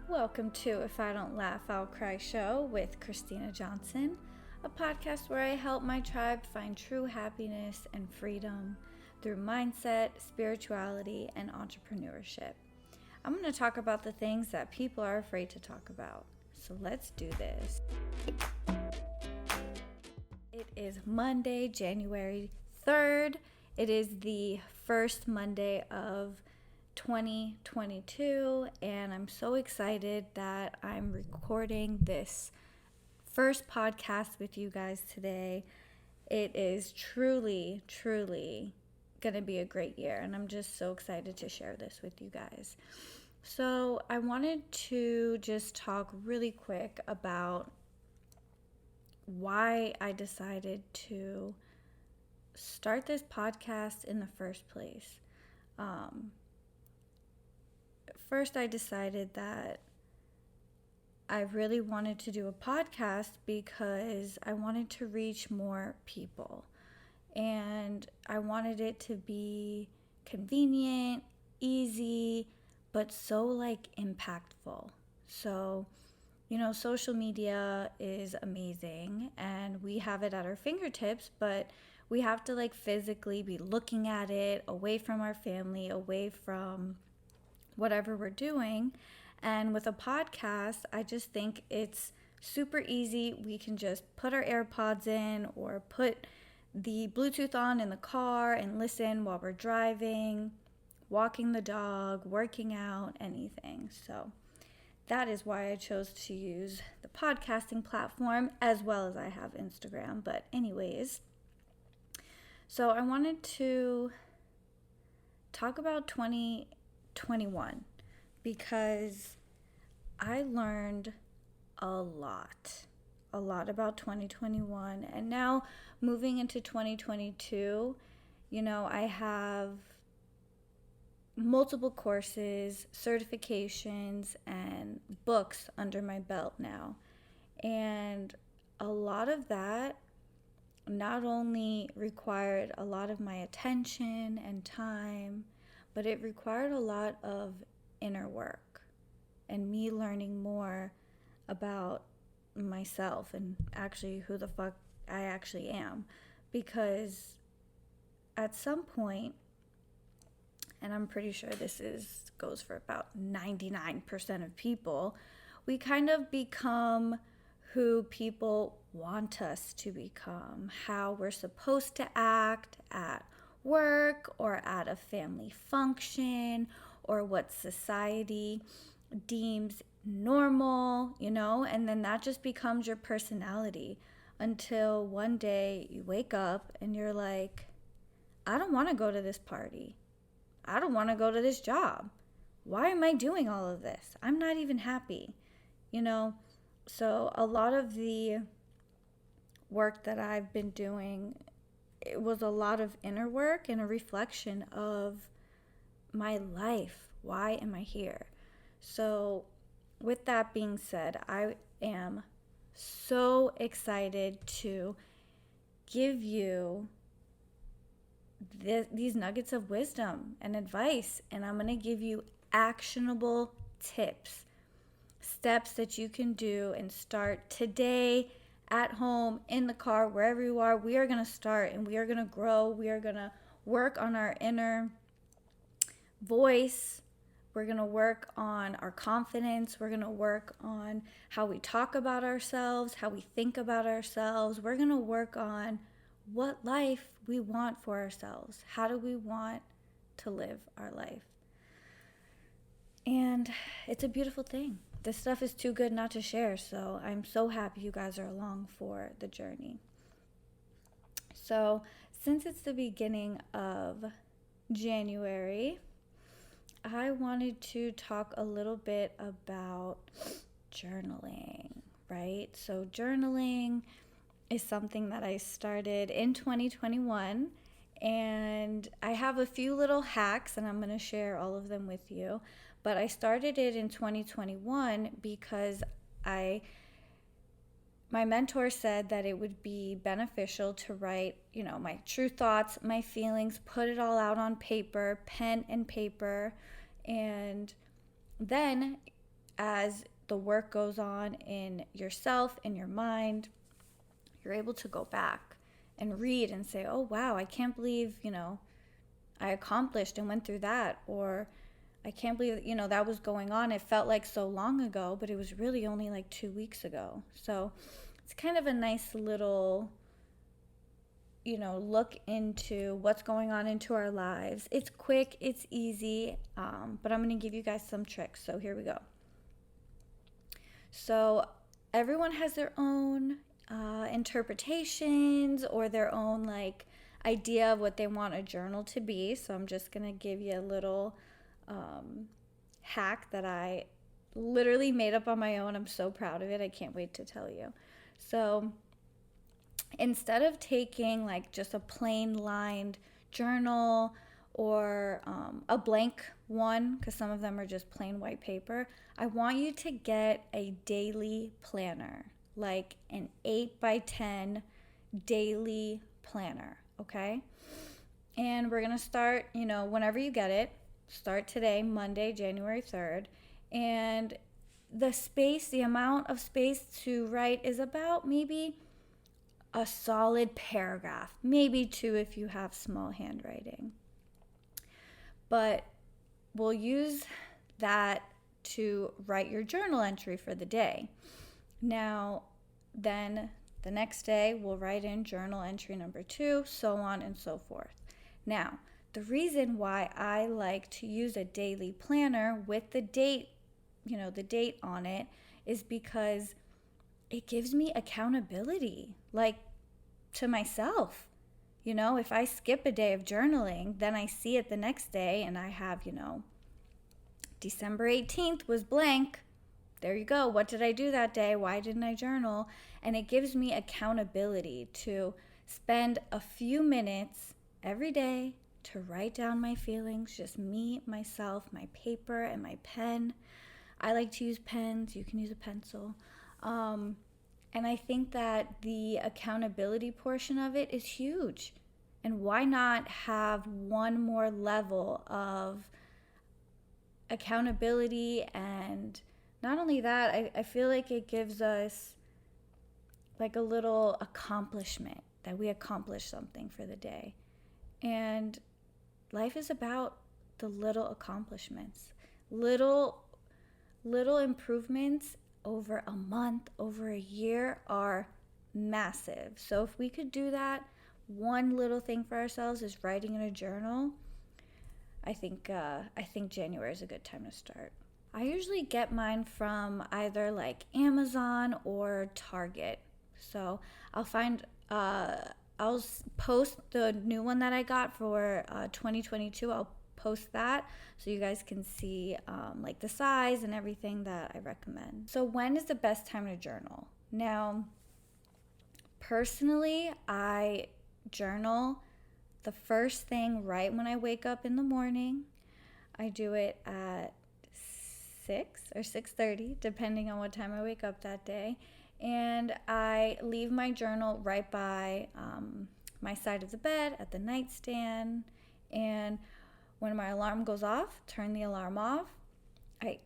Welcome to If I Don't Laugh, I'll Cry show with Christina Johnson, a podcast where I help my tribe find true happiness and freedom through mindset, spirituality, and entrepreneurship. I'm going to talk about the things that people are afraid to talk about. So let's do this. It is Monday, January 3rd. It is the first Monday of 2022, and I'm so excited that I'm recording this first podcast with you guys today. It is truly going to be a great year, and I'm just so excited to share this with you guys. So I wanted to just talk really quick about why I decided to start this podcast in the first place. First, I decided that I really wanted to do a podcast because I wanted to reach more people. And I wanted it to be convenient, easy, but so impactful. So, social media is amazing and we have it at our fingertips, but we have to physically be looking at it, away from our family, away from whatever we're doing. And with a podcast, I just think it's super easy. We can just put our AirPods in or put the Bluetooth on in the car and listen while we're driving, walking the dog, working out, anything. So that is why I chose to use the podcasting platform, as well as I have Instagram. But anyways, so I wanted to talk about 2021 because I learned a lot about 2021, and now moving into 2022, I have multiple courses, certifications, and books under my belt now. And a lot of that not only required a lot of my attention and time, but it required a lot of inner work and me learning more about myself and actually who the fuck I actually am. Because at some point, and I'm pretty sure this goes for about 99% of people, we kind of become who people want us to become, how we're supposed to act at work or at a family function, or what society deems normal, and then that just becomes your personality until one day you wake up and you're like, I don't want to go to this party. I don't want to go to this job. Why am I doing all of this? I'm not even happy, So a lot of the work that I've been doing, it was a lot of inner work and a reflection of my life. Why am I here? So with that being said, I am so excited to give you these nuggets of wisdom and advice, and I'm going to give you actionable tips, steps that you can do and start today, at home, in the car, wherever you are. We are going to start and we are going to grow. We are going to work on our inner voice. We're going to work on our confidence. We're going to work on how we talk about ourselves, how we think about ourselves. We're going to work on what life we want for ourselves. How do we want to live our life? And it's a beautiful thing. This stuff is too good not to share, so I'm so happy you guys are along for the journey. So, since it's the beginning of January, I wanted to talk a little bit about journaling, right? So journaling is something that I started in 2021, and I have a few little hacks, and I'm going to share all of them with you. But I started it in 2021 because my mentor said that it would be beneficial to write, my true thoughts, my feelings, put it all out on paper, pen and paper. And then as the work goes on in yourself, in your mind, you're able to go back and read and say, oh, wow, I can't believe, I accomplished and went through that. Or I can't believe, that was going on. It felt like so long ago, but it was really only like 2 weeks ago. So it's kind of a nice little, look into what's going on into our lives. It's quick, it's easy, but I'm going to give you guys some tricks. So here we go. So everyone has their own interpretations or their own idea of what they want a journal to be. So I'm just going to give you a little hack that I literally made up on my own. I'm so proud of it. I can't wait to tell you. So instead of taking just a plain lined journal or a blank one, because some of them are just plain white paper, I want you to get a daily planner, like an 8x10 daily planner, okay? And we're going to start, whenever you get it, start today, Monday, January 3rd. And the amount of space to write is about maybe a solid paragraph, maybe 2 if you have small handwriting. But we'll use that to write your journal entry for the day. Now, then the next day we'll write in journal entry number 2, so on and so forth. Now, the reason why I like to use a daily planner with the date, the date on it, is because it gives me accountability, to myself. If I skip a day of journaling, then I see it the next day and I have, December 18th was blank. There you go. What did I do that day? Why didn't I journal? And it gives me accountability to spend a few minutes every day to write down my feelings, just me, myself, my paper, and my pen. I like to use pens. You can use a pencil. And I think that the accountability portion of it is huge. And why not have one more level of accountability? And not only that, I feel like it gives us a little accomplishment, that we accomplished something for the day. And life is about the little accomplishments, little improvements over a month, over a year are massive. So if we could do that, one little thing for ourselves is writing in a journal. I think January is a good time to start. I usually get mine from either Amazon or Target. So I'll post the new one that I got for 2022. I'll post that so you guys can see the size and everything that I recommend. So when is the best time to journal? Now, personally, I journal the first thing right when I wake up in the morning. I do it at 6 or 6:30, depending on what time I wake up that day. And I leave my journal right by my side of the bed at the nightstand. And when my alarm goes off, turn the alarm off. I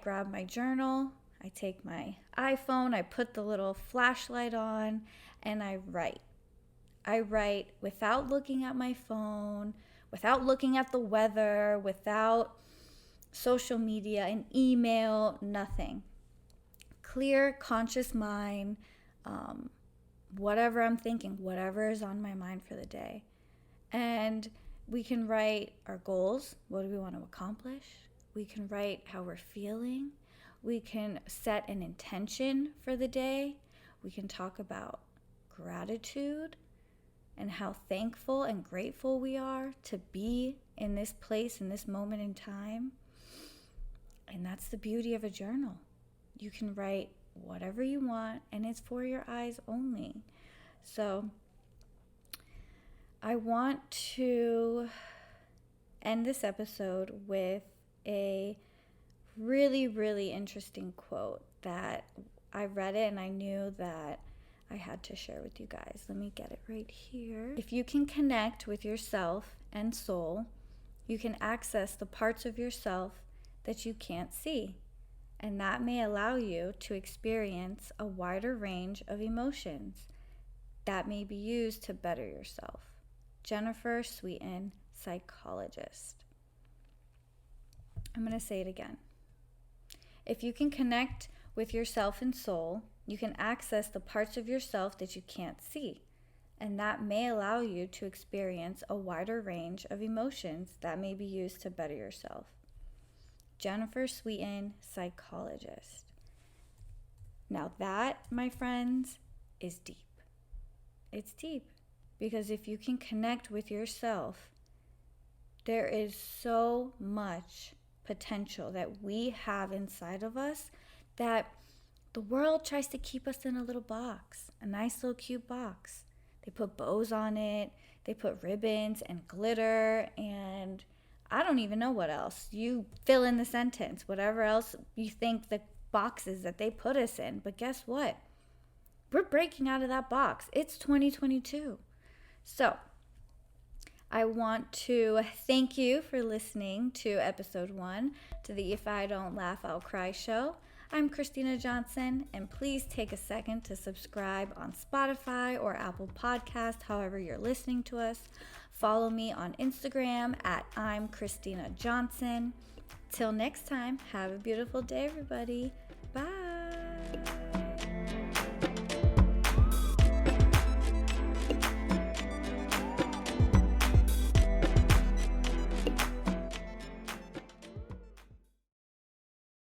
grab my journal. I take my iPhone, I put the little flashlight on, and I write. I write without looking at my phone, without looking at the weather, without social media, an email, nothing. Clear, conscious mind, whatever I'm thinking, whatever is on my mind for the day. And we can write our goals. What do we want to accomplish? We can write how we're feeling. We can set an intention for the day. We can talk about gratitude and how thankful and grateful we are to be in this place, in this moment in time. And that's the beauty of a journal. You can write whatever you want, and it's for your eyes only. So I want to end this episode with a really, really interesting quote that I read it and I knew that I had to share with you guys. Let me get it right here. If you can connect with yourself and soul, you can access the parts of yourself that you can't see. and that may allow you to experience a wider range of emotions that may be used to better yourself. Jennifer Sweeten, psychologist. I'm going to say it again. If you can connect with yourself and soul, you can access the parts of yourself that you can't see, and that may allow you to experience a wider range of emotions that may be used to better yourself. Jennifer Sweeten, psychologist. Now that, my friends, is deep. It's deep because if you can connect with yourself, there is so much potential that we have inside of us that the world tries to keep us in a little box, a nice little cute box. They put bows on it, they put ribbons and glitter, and I don't even know what else. You fill in the sentence, whatever else you think the boxes that they put us in. But guess what? We're breaking out of that box. It's 2022. So I want to thank you for listening to episode 1 to the If I Don't Laugh, I'll Cry show. I'm Christina Johnson, and please take a second to subscribe on Spotify or Apple Podcast, however you're listening to us. Follow me on Instagram at I'm Christina Johnson. Till next time, have a beautiful day, everybody. Bye.